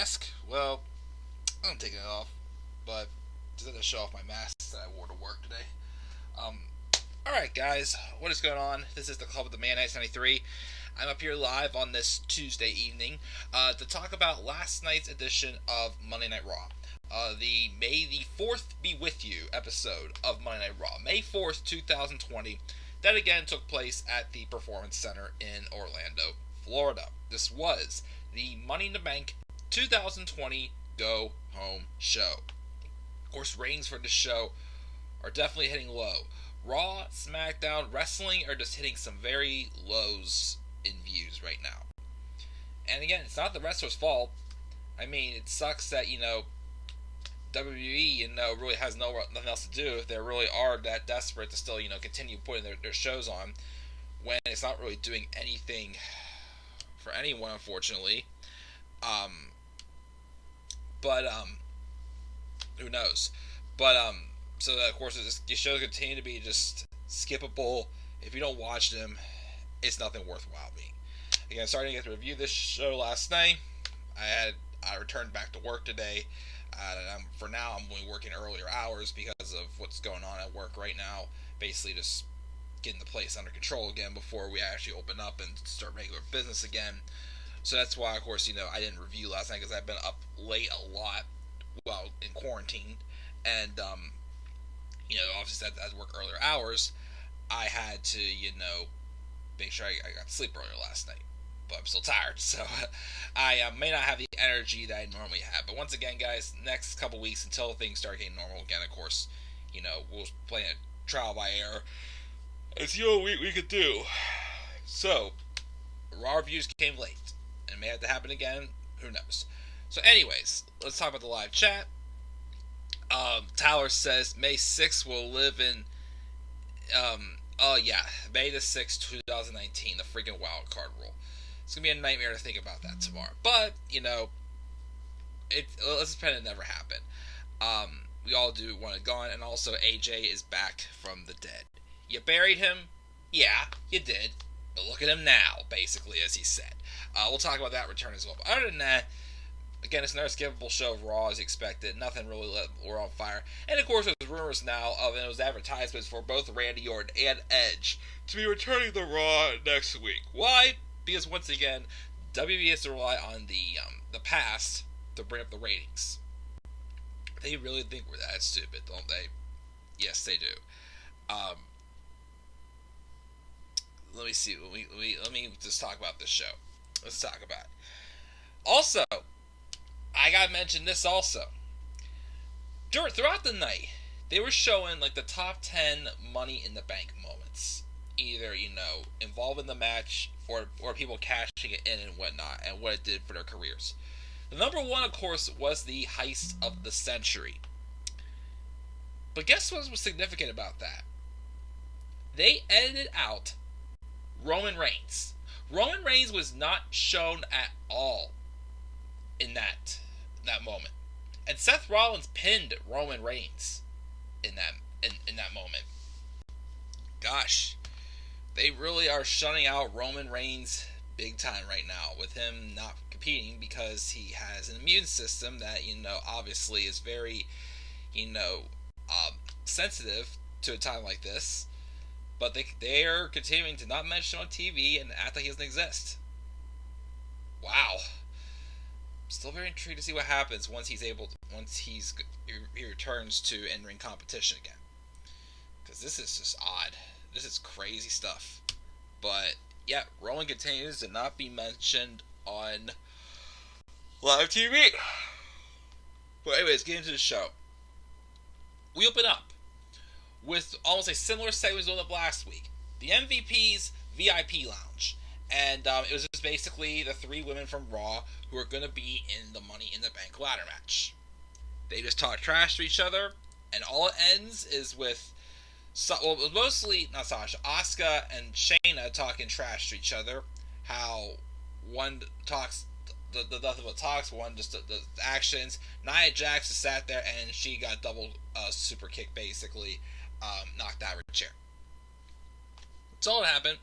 mask? Well, I'm taking it off, but just to show off my mask that I wore to work today. Um, Alright, guys, what is going on? This is the Club of the Man 93. I'm up here live on this Tuesday evening to talk about last night's edition of Monday Night Raw. The May the 4th Be With You episode of Monday Night Raw. May 4th, 2020. That again took place at the Performance Center in Orlando, Florida. This was the Money in the Bank 2020 Go Home show. Of course, ratings for this show are definitely hitting low. Raw, SmackDown, Wrestling are just hitting some very lows in views right now. And again, it's not the wrestler's fault. I mean, it sucks that, WWE, really has nothing else to do if they really are that desperate to still, continue putting their shows on when it's not really doing anything for anyone, unfortunately. But who knows? But, so that, of course, these shows continue to be just skippable. If you don't watch them, it's nothing worthwhile being. Again, starting to get to review this show last night. I returned back to work today. For now, I'm only working earlier hours because of what's going on at work right now. Basically, just getting the place under control again before we actually open up and start regular business again. So that's why, of course, I didn't review last night because I've been up late a lot while in quarantine. And, obviously as I work earlier hours, I had to, make sure I got to sleep earlier last night. But I'm still tired, so I may not have the energy that I normally have. But once again, guys, next couple weeks until things start getting normal again, of course, we'll play a trial by error and see what we could do. So, Raw reviews came late, and it may have to happen again. Who knows? So, anyways, let's talk about the live chat. Tyler says May 6th will live in, May the 6th, 2019, the freaking wild card rule. It's going to be a nightmare to think about that tomorrow. But, let's pretend it never happened. We all do want it gone, and also AJ is back from the dead. You buried him? Yeah, you did. But look at him now, basically, as he said. We'll talk about that return as well. But other than that, again, it's another skippable show of Raw as expected. Nothing really lit Raw on fire. And of course, there's rumors now of, and it was advertisements for both Randy Orton and Edge to be returning to Raw next week. Why? Because once again, WWE has to rely on the past to bring up the ratings. They really think we're that stupid, don't they? Yes, they do. Let me see. Let me just talk about this show. Let's talk about it. Also, I gotta mention this also. Throughout the night, they were showing like the top 10 Money in the Bank moments. Either, involving the match or people cashing it in and whatnot, and what it did for their careers. The number one, of course, was the heist of the century. But guess what was significant about that? They edited out Roman Reigns. Roman Reigns was not shown at all in that moment. And Seth Rollins pinned Roman Reigns in that moment. Gosh, they really are shutting out Roman Reigns big time right now with him not competing because he has an immune system that, obviously is very, sensitive to a time like this. But they are continuing to not mention on TV and act like he doesn't exist. Wow. Still very intrigued to see what happens once he returns to in-ring competition again. Because this is just odd. This is crazy stuff. But, yeah, Roman continues to not be mentioned on live TV. But anyways, getting into the show. We open up with almost a similar segment we opened up last week. The MVP's VIP Lounge. And it was just basically the three women from Raw who are going to be in the Money in the Bank ladder match. They just talk trash to each other, and all it ends is with, mostly, not Sasha, Asuka and Shayna talking trash to each other. How one talks, nothing but talks, one just the actions. Nia Jax just sat there and she got double super kick, basically, knocked out of her chair. That's all that happened.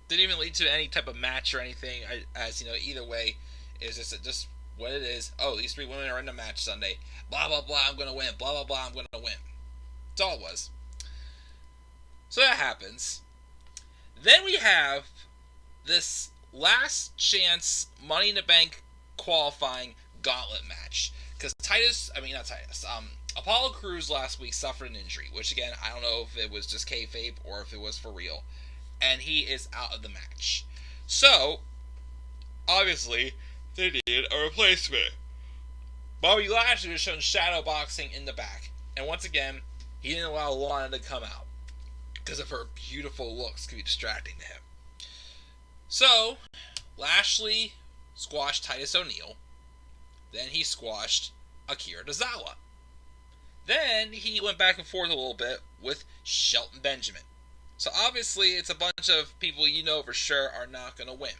Didn't even lead to any type of match or anything. Either way, it was just what it is. Oh, these 3 women are in a match Sunday. Blah, blah, blah, I'm going to win. Blah, blah, blah, I'm going to win. That's all it was. So that happens. Then we have this last chance Money in the Bank qualifying gauntlet match. Because Apollo Crews last week suffered an injury, which again, I don't know if it was just kayfabe or if it was for real. And he is out of the match. So, obviously, they needed a replacement. Bobby Lashley was shown shadow boxing in the back. And once again, he didn't allow Lana to come out because of her beautiful looks could be distracting to him. So, Lashley squashed Titus O'Neil. Then he squashed Akira Tozawa. Then he went back and forth a little bit with Shelton Benjamin. So obviously it's a bunch of people you know for sure are not going to win.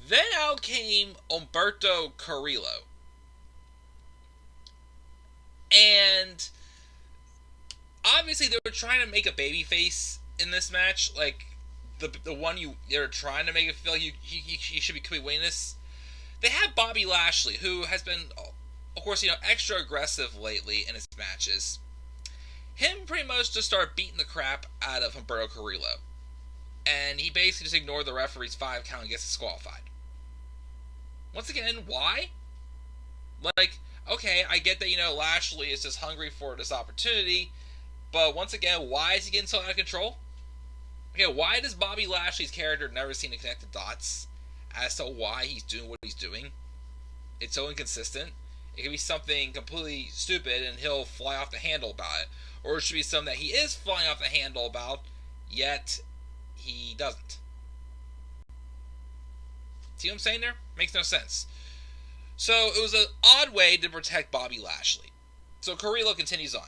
Then out came Humberto Carrillo. And obviously they were trying to make a babyface in this match. Like the one they're trying to make it feel like he should be winning this. They had Bobby Lashley, who has been, of course, extra aggressive lately in his matches. Him pretty much just started beating the crap out of Humberto Carrillo. And he basically just ignored the referee's 5 count and gets disqualified. Once again, why? Like, okay, I get that, Lashley is just hungry for this opportunity, but once again, why is he getting so out of control? Okay, why does Bobby Lashley's character never seem to connect the dots as to why he's doing what he's doing? It's so inconsistent. It could be something completely stupid and he'll fly off the handle about it. Or it should be something that he is flying off the handle about, yet he doesn't. See what I'm saying there? Makes no sense. So it was an odd way to protect Bobby Lashley. So Carrillo continues on.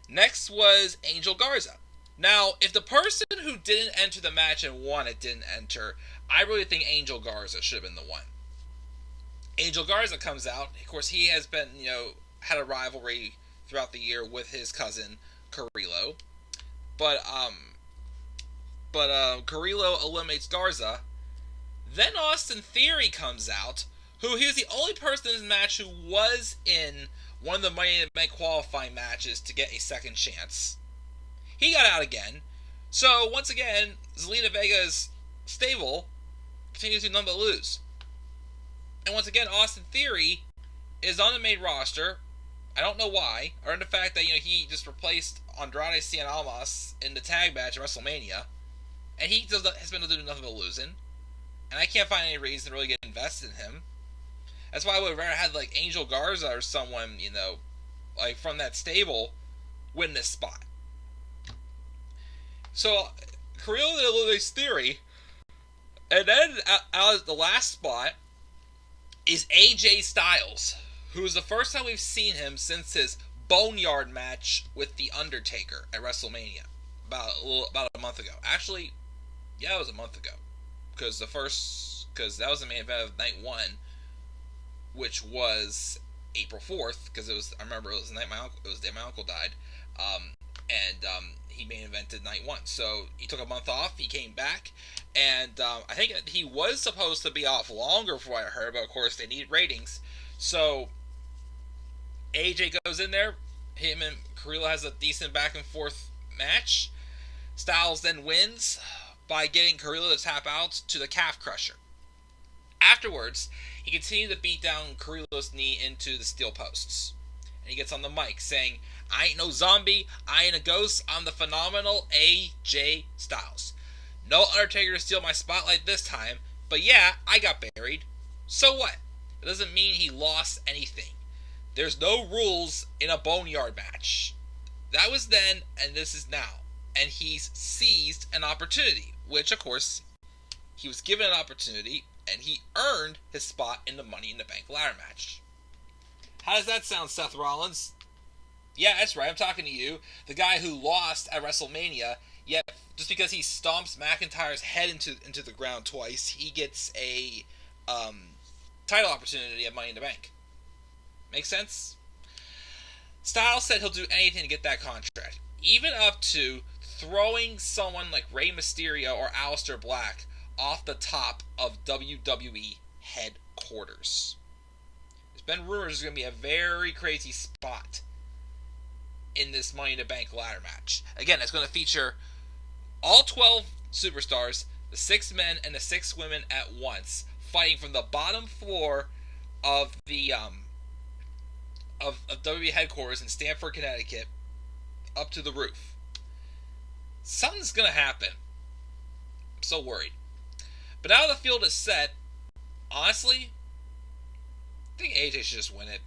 Next was Angel Garza. Now, if the person who didn't enter the match and won it didn't enter, I really think Angel Garza should have been the one. Angel Garza comes out. Of course, he has been, had a rivalry throughout the year with his cousin Carrillo. But Carrillo eliminates Garza. Then Austin Theory comes out, who he was the only person in this match who was in one of the Money in the Bank qualifying matches to get a second chance. He got out again. So, once again, Zelina Vega's stable continues to do nothing but lose. And once again, Austin Theory is on the main roster. I don't know why. Or in the fact that, he just replaced Andrade Cien Almas in the tag match at WrestleMania. And he has been doing nothing but losing. And I can't find any reason to really get invested in him. That's why I would have rather had, Angel Garza or someone, from that stable win this spot. So, Carrillo eliminates Theory. And then, out of the last spot, is AJ Styles, who is the first time we've seen him since his Boneyard match with The Undertaker at WrestleMania. About a month ago. Actually, yeah, it was a month ago. Because that was the main event of night 1, which was April 4th, because I remember it was the day my uncle died. He main evented night 1. So he took a month off, he came back, and I think he was supposed to be off longer from what I heard, but of course they needed ratings. So AJ goes in there, him and Carrillo has a decent back and forth match. Styles then wins by getting Carrillo to tap out to the calf crusher. Afterwards, he continued to beat down Carrillo's knee into the steel posts. And he gets on the mic saying, "I ain't no zombie, I ain't a ghost, I'm the phenomenal AJ Styles. No Undertaker to steal my spotlight this time, but yeah, I got buried. So what? It doesn't mean he lost anything. There's no rules in a Boneyard match. That was then, and this is now. And he's seized an opportunity," which, of course, he was given an opportunity, and he earned his spot in the Money in the Bank ladder match. How does that sound, Seth Rollins? Yeah, that's right, I'm talking to you, the guy who lost at WrestleMania, yet just because he stomps McIntyre's head into the ground twice, he gets a title opportunity at Money in the Bank. Make sense? Styles said he'll do anything to get that contract, even up to throwing someone like Rey Mysterio or Aleister Black off the top of WWE head headquarters. There's been rumors there's going to be a very crazy spot in this Money in the Bank ladder match. Again, it's going to feature all 12 superstars, the 6 men and the 6 women at once, fighting from the bottom floor of the of WWE headquarters in Stamford, Connecticut, up to the roof. Something's going to happen. I'm so worried. But now the field is set, honestly, I think AJ should just win it.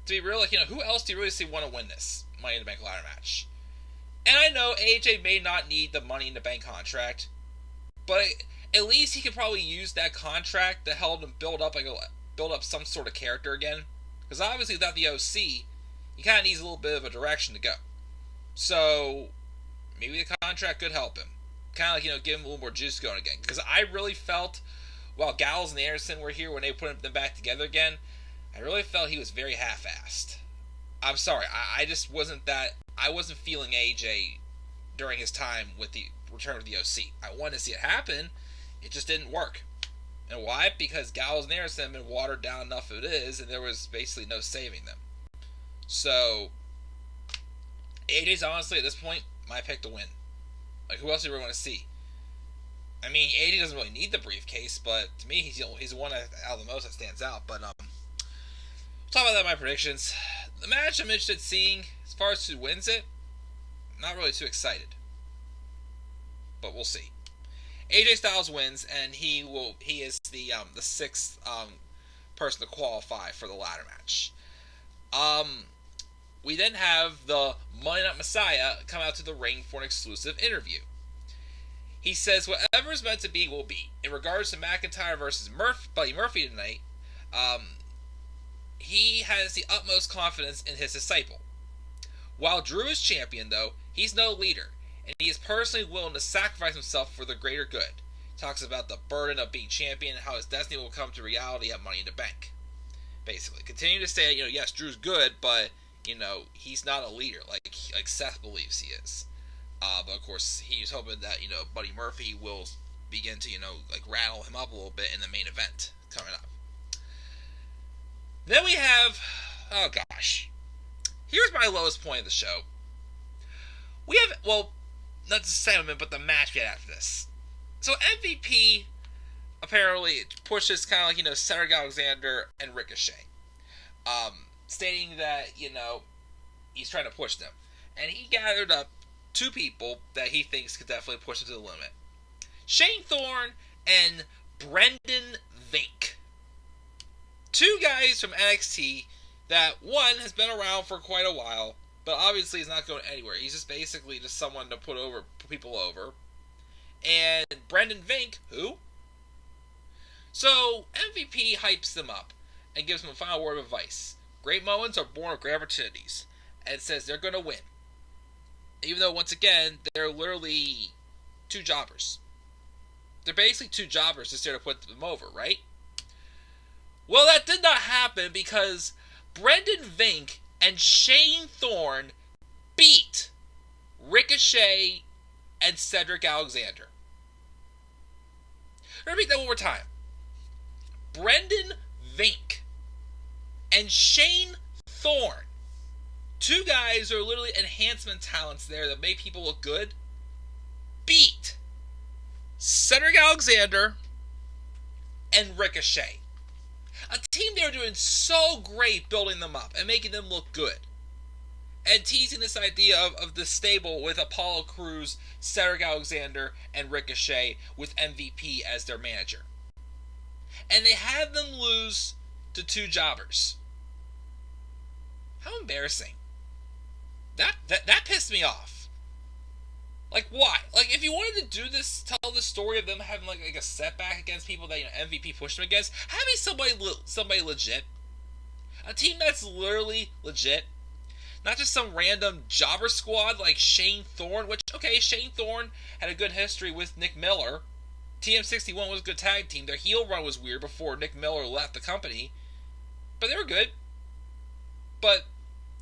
To be real, who else do you really see want to win this Money in the Bank ladder match? And I know AJ may not need the Money in the Bank contract, but at least he could probably use that contract to help him build up some sort of character again. Because obviously without the OC, he kind of needs a little bit of a direction to go. So maybe the contract could help him. Kind of give him a little more juice going again. Because I really felt, while Gallows and Anderson were here when they put them back together again, I really felt he was very half-assed. I'm sorry, I just wasn't feeling AJ during his time with the return of the OC. I wanted to see it happen, it just didn't work. And why? Because Gallows and Anderson have been watered down enough as it is, and there was basically no saving them. So, AJ's honestly, at this point, my pick to win. Like, who else do you really want to see? I mean, AJ doesn't really need the briefcase, but to me, he's the one out of the most that stands out. But, we'll talk about that in my predictions. The match I'm interested in seeing, as far as who wins it, not really too excited. But we'll see. AJ Styles wins, and he is the 6th person to qualify for the ladder match. We then have the Monday Night Messiah come out to the ring for an exclusive interview. He says whatever is meant to be will be. In regards to McIntyre versus Buddy Murphy tonight, he has the utmost confidence in his disciple. While Drew is champion, though, he's no leader, and he is personally willing to sacrifice himself for the greater good. He talks about the burden of being champion and how his destiny will come to reality at Money in the Bank. Basically, continue to say, yes, Drew's good, but he's not a leader like Seth believes he is. But of course, he's hoping that Buddy Murphy will begin to rattle him up a little bit in the main event coming up. Then we have, oh gosh, here's my lowest point of the show. We have, well, not the segment, but the match we had after this. So MVP apparently pushes kind of like, Cedric Alexander and Ricochet. Stating that, he's trying to push them. And he gathered up 2 people that he thinks could definitely push them to the limit. Shane Thorne and Brendan Vink. 2 guys from NXT that, one, has been around for quite a while, but obviously he's not going anywhere. He's just basically just someone to put people over. And Brendan Vink, who? So MVP hypes them up and gives them a final word of advice. Great moments are born of great opportunities. And says they're going to win. Even though, once again, they're literally 2 jobbers. They're basically 2 jobbers just there to put them over, right? Well, that did not happen because Brendan Vink and Shane Thorne beat Ricochet and Cedric Alexander. Let me repeat that one more time. Brendan Vink and Shane Thorne, 2 guys who are literally enhancement talents there that make people look good, beat Cedric Alexander and Ricochet. A team they were doing so great building them up and making them look good. And teasing this idea of the stable with Apollo Crews, Cedric Alexander, and Ricochet with MVP as their manager. And they had them lose to 2 jobbers. How embarrassing. That pissed me off. Like, why? Like, if you wanted to do this, tell the story of them having like a setback against people that MVP pushed them against, have me somebody legit. A team that's literally legit. Not just some random jobber squad like Shane Thorne, which, okay, Shane Thorne had a good history with Nick Miller. TM61 was a good tag team. Their heel run was weird before Nick Miller left the company. But they were good. But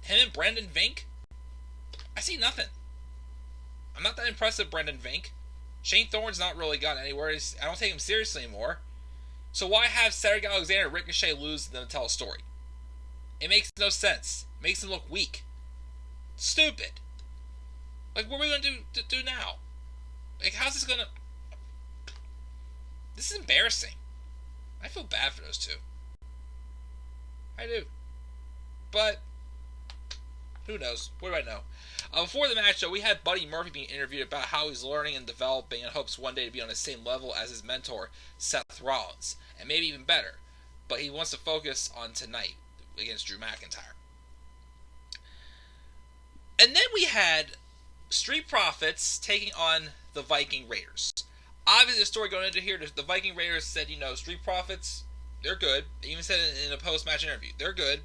him and Brendan Vink, I see nothing. I'm not that impressed with Brendan Vink. Shane Thorne's not really gotten anywhere. I don't take him seriously anymore. So why have Cedric Alexander and Ricochet lose and then tell a story? It makes no sense. It makes them look weak. Stupid. Like, what are we going to do now? Like, how's this going to... This is embarrassing. I feel bad for those two. I do. But, who knows? What do I know? Before the match, though, we had Buddy Murphy being interviewed about how he's learning and developing and hopes one day to be on the same level as his mentor, Seth Rollins, and maybe even better. But he wants to focus on tonight against Drew McIntyre. And then we had Street Profits taking on the Viking Raiders. Obviously, the story going into here, the Viking Raiders said, Street Profits, they're good. They even said it in a post-match interview. They're good.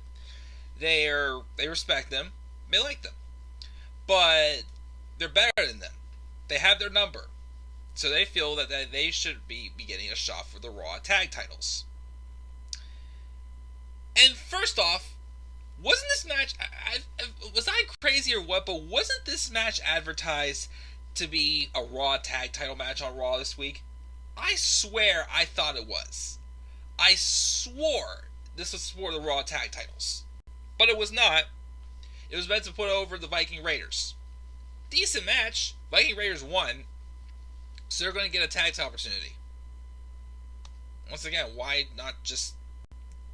They respect them. They like them. But they're better than them. They have their number. So they feel that they should be getting a shot for the Raw tag titles. And first off, wasn't this match... was I crazy or what? But wasn't this match advertised to be a Raw tag title match on Raw this week? I swear I thought it was. I swore this was for the Raw tag titles. But it was not. It was meant to put over the Viking Raiders. Decent match. Viking Raiders won. So they're going to get a tag title opportunity. Once again, why not just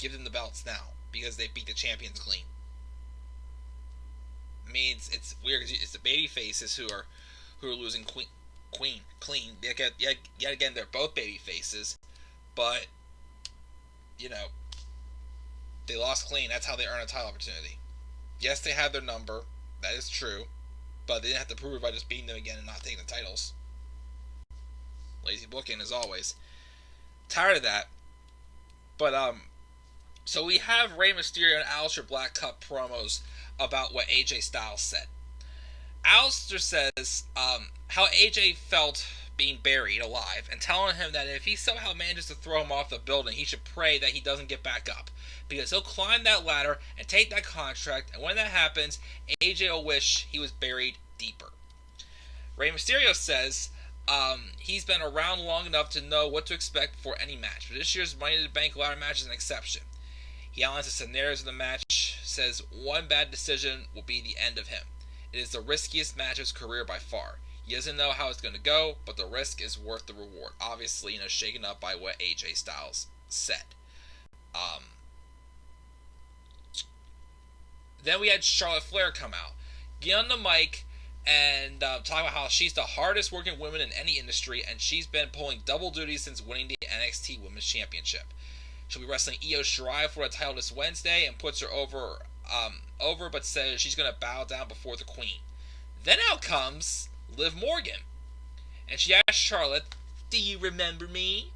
give them the belts now? Because they beat the champions clean. I mean, it's weird because it's the baby faces who are losing clean. Yet again, they're both baby faces, but they lost clean. That's how they earn a title opportunity. Yes, they had their number. That is true, but they didn't have to prove it by just beating them again and not taking the titles. Lazy booking as always. Tired of that. But so we have Rey Mysterio and Aleister Black cut promos about what AJ Styles said. Aleister says how AJ felt being buried alive and telling him that if he somehow manages to throw him off the building, he should pray that he doesn't get back up, because he'll climb that ladder and take that contract, and when that happens, AJ will wish he was buried deeper. Rey Mysterio says he's been around long enough to know what to expect for any match, but this year's Money in the Bank ladder match is an exception. He outlines the scenarios of the match, says one bad decision will be the end of him. It is the riskiest match of his career by far. He doesn't know how it's going to go, but the risk is worth the reward. Obviously, shaken up by what AJ Styles said. Then we had Charlotte Flair come out, get on the mic, and talk about how she's the hardest working woman in any industry, and she's been pulling double duty since winning the NXT Women's Championship. She'll be wrestling Io Shirai for the title this Wednesday, and puts her over, but says she's going to bow down before the Queen. Then out comes Liv Morgan, and she asks Charlotte, "Do you remember me?"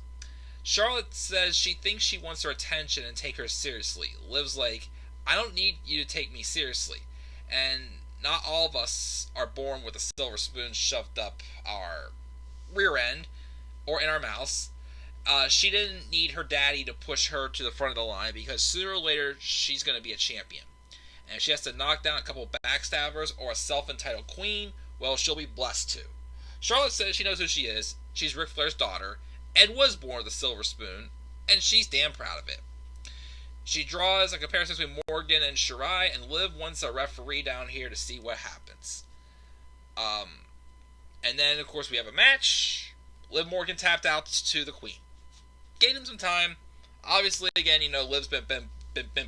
Charlotte says she thinks she wants her attention and take her seriously. Liv's like, "I don't need you to take me seriously, and not all of us are born with a silver spoon shoved up our rear end or in our mouths." She didn't need her daddy to push her to the front of the line, because sooner or later she's going to be a champion. And if she has to knock down a couple backstabbers or a self-entitled queen, well, she'll be blessed too. Charlotte says she knows who she is. She's Ric Flair's daughter and was born with a silver spoon, and she's damn proud of it. She draws a comparison between Morgan and Shirai, and Liv wants a referee down here to see what happens. And then, of course, we have a match. Liv Morgan tapped out to the Queen. Gave him some time. Obviously, again, Liv's been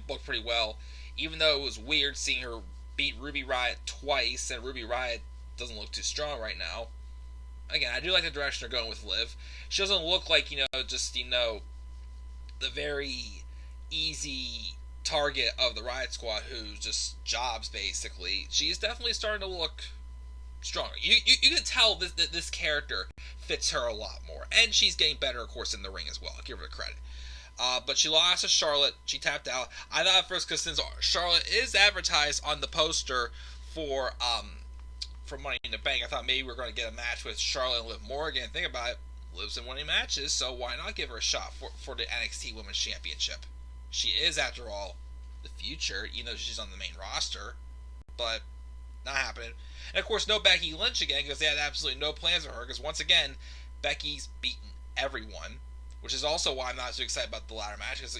booked pretty well, even though it was weird seeing her beat Ruby Riott twice, and Ruby Riott doesn't look too strong right now. Again, I do like the direction they're going with Liv. She doesn't look like, the very easy target of the Riot Squad who just jobs, basically. She's definitely starting to look stronger. You can tell this character fits her a lot more. And she's getting better, of course, in the ring as well. I'll give her the credit. But she lost to Charlotte. She tapped out. I thought at first, because since Charlotte is advertised on the poster for Money in the Bank, I thought maybe we were going to get a match with Charlotte and Liv Morgan. Think about it. Liv's in winning matches, so why not give her a shot for the NXT Women's Championship? She is, after all, the future, even though she's on the main roster. But not happening. And of course, no Becky Lynch again, because they had absolutely no plans for her, because once again, Becky's beaten everyone, which is also why I'm not too excited about the ladder match, because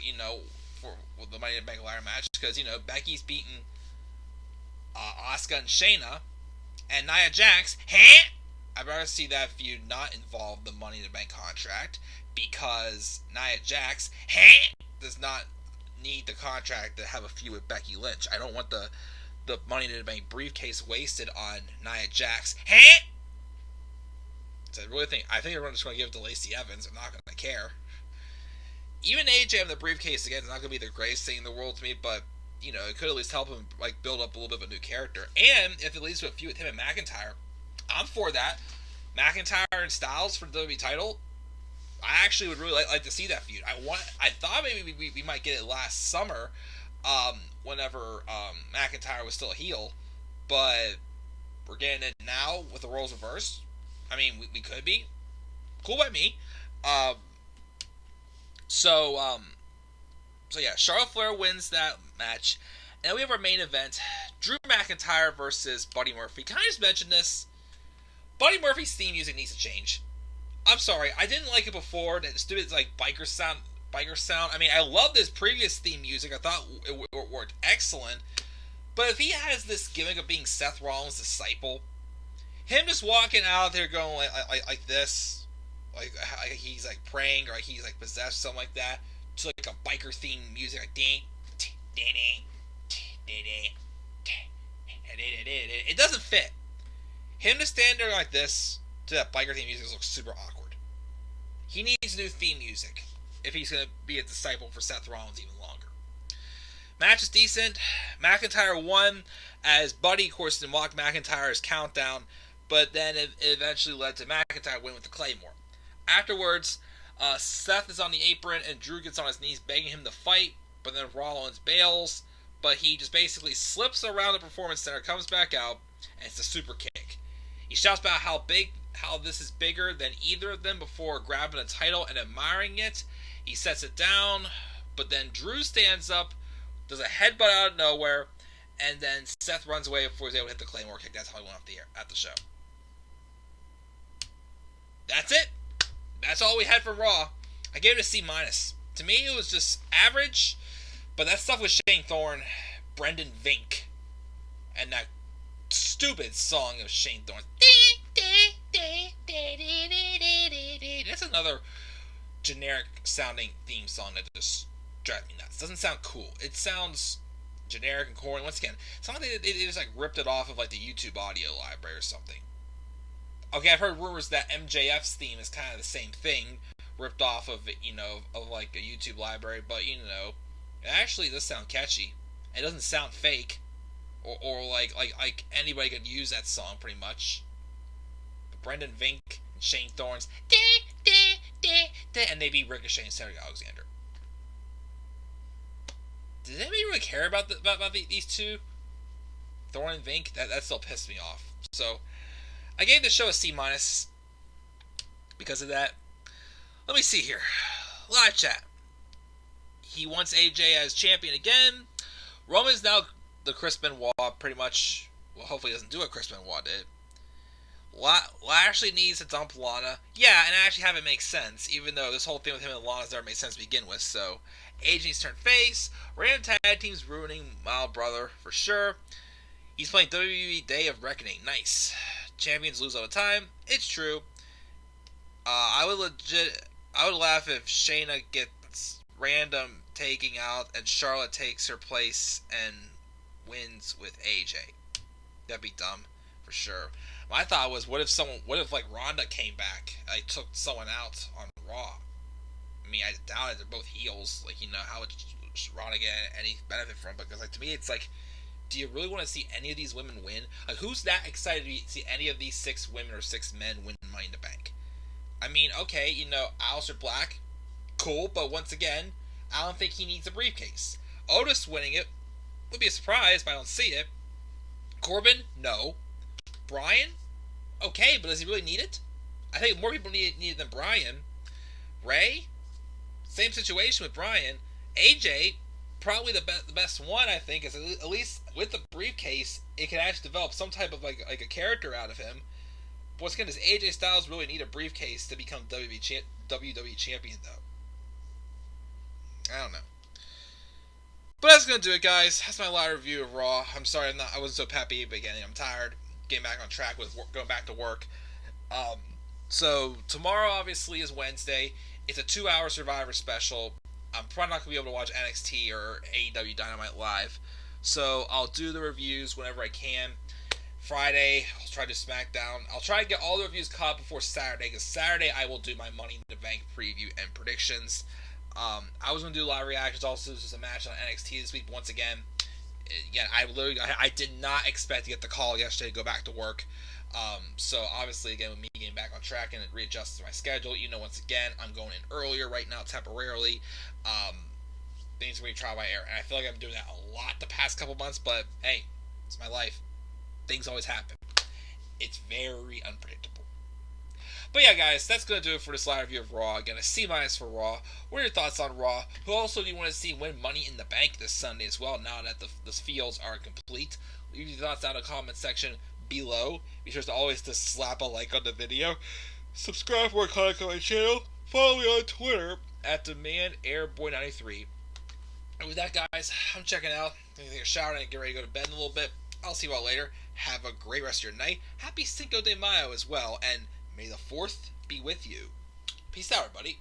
for the Money in the Bank ladder match, because Becky's beaten Asuka and Shayna, and Nia Jax. I'd rather see that feud not involve the Money in the Bank contract, because Nia Jax does not need the contract to have a feud with Becky Lynch. I don't want the Money in the Bank briefcase wasted on Nia Jax. So I think everyone's just going to give it to Lacey Evans. I'm not going to care. Even AJ having the briefcase again is not going to be the greatest thing in the world to me, but it could at least help him build up a little bit of a new character. And if it leads to a feud with him and McIntyre, I'm for that. McIntyre and Styles for the WWE title, I actually would really like to see that feud. I thought maybe we might get it last summer, whenever McIntyre was still a heel, but we're getting it now with the roles reversed. I mean, we could be. Cool by me. So yeah, Charlotte Flair wins that match. And then we have our main event, Drew McIntyre versus Buddy Murphy. Can I just mention this? Buddy Murphy's theme music needs to change. I'm sorry, I didn't like it before. That stupid biker sound. I mean, I loved his previous theme music. I thought it worked excellent. But if he has this gimmick of being Seth Rollins' disciple, him just walking out there going like this, like he's praying, or he's possessed, something like that, to a biker theme music, it doesn't fit. Him to stand there like this to that biker theme music looks super awkward. He needs new theme music if he's going to be a disciple for Seth Rollins even longer. Match is decent. McIntyre won as Buddy, of course, didn't mock McIntyre's countdown, but then it eventually led to McIntyre winning with the Claymore. Afterwards, Seth is on the apron and Drew gets on his knees begging him to fight, but then Rollins bails, but he just basically slips around the Performance Center, comes back out, and it's a super kick. He shouts about how this is bigger than either of them before grabbing a title and admiring it. He sets it down, but then Drew stands up, does a headbutt out of nowhere, and then Seth runs away before he's able to hit the Claymore kick. That's how he went off the air at the show. That's it. That's all we had from Raw. I gave it a C-. To me, it was just average, but that stuff with Shane Thorne, Brendan Vink, and that stupid song of Shane Thorne. That's another generic sounding theme song that just drives me nuts. Doesn't sound cool. It sounds generic and corny. Once again, it's not like they just ripped it off of the YouTube audio library or something. Okay, I've heard rumors that MJF's theme is kind of the same thing, ripped off of a YouTube library, but it actually does sound catchy. It doesn't sound fake, or like anybody could use that song pretty much. But Brendan Vink and Shane Thorne's and they beat Ricochet and Cedric Alexander. Did anybody really care about these two? Thorne and Vink? That still pissed me off. So I gave the show a C- because of that. Let me see here. Live chat. He wants AJ as champion again. Roman's now the Chris Benoit, pretty much. Well, hopefully he doesn't do what Chris Benoit did. Lashley needs to dump Lana. Yeah, and actually have it make sense, even though this whole thing with him and Lana's never made sense to begin with. So, AJ needs to turn face. Random tag teams ruining Mild Brother, for sure. He's playing WWE Day of Reckoning. Nice. Champions lose all the time. It's true. I would laugh if Shayna gets random taking out and Charlotte takes her place and wins with AJ. That'd be dumb, for sure. My thought was, what if Ronda came back, took someone out on Raw? I mean, I doubt it. They're both heels. How would Ronda get any benefit from it? Because, to me, it's do you really want to see any of these women win? Who's that excited to see any of these 6 women or 6 men win Money in the Bank? I mean, okay, Aleister Black, cool, but once again, I don't think he needs a briefcase. Otis winning it would be a surprise, but I don't see it. Corbin, no. Bryan, okay, but does he really need it? I think more people need it than Bryan. Ray, same situation with Bryan. AJ, probably the best one, I think, is at least with the briefcase, it can actually develop some type of a character out of him. But once again, does AJ Styles really need a briefcase to become WWE champion, though? I don't know. But that's gonna do it, guys. That's my live review of Raw. I'm sorry, I wasn't so peppy, but again, I'm tired. Getting back on track with going back to work. Um, so tomorrow obviously is Wednesday. It's a 2-hour Survivor special. I'm probably not gonna be able to watch NXT or AEW Dynamite live, so I'll do the reviews whenever I can. Friday, I'll try to do SmackDown. I'll try to get all the reviews caught before Saturday, because Saturday I will do my Money in the Bank preview and predictions. I was going to do live reactions also. This was a match on NXT this week once again. Again, I did not expect to get the call yesterday to go back to work. So obviously, again, with me getting back on track and readjusting my schedule, once again, I'm going in earlier right now temporarily. Things will be trial by error, and I feel like I'm doing that a lot the past couple months, but hey, it's my life. Things always happen. It's very unpredictable. But yeah, guys, that's going to do it for this live review of Raw. Again, a C- for Raw. What are your thoughts on Raw? Who also do you want to see win Money in the Bank this Sunday as well, now that the fields are complete? Leave your thoughts down in the comment section below. Be sure to always slap a like on the video. Subscribe for more content on my channel. Follow me on Twitter at DemandAirBoy93. And with that, guys, I'm checking out. I'm going to take a shower and get ready to go to bed in a little bit. I'll see you all later. Have a great rest of your night. Happy Cinco de Mayo as well, and may the 4th be with you. Peace out, everybody.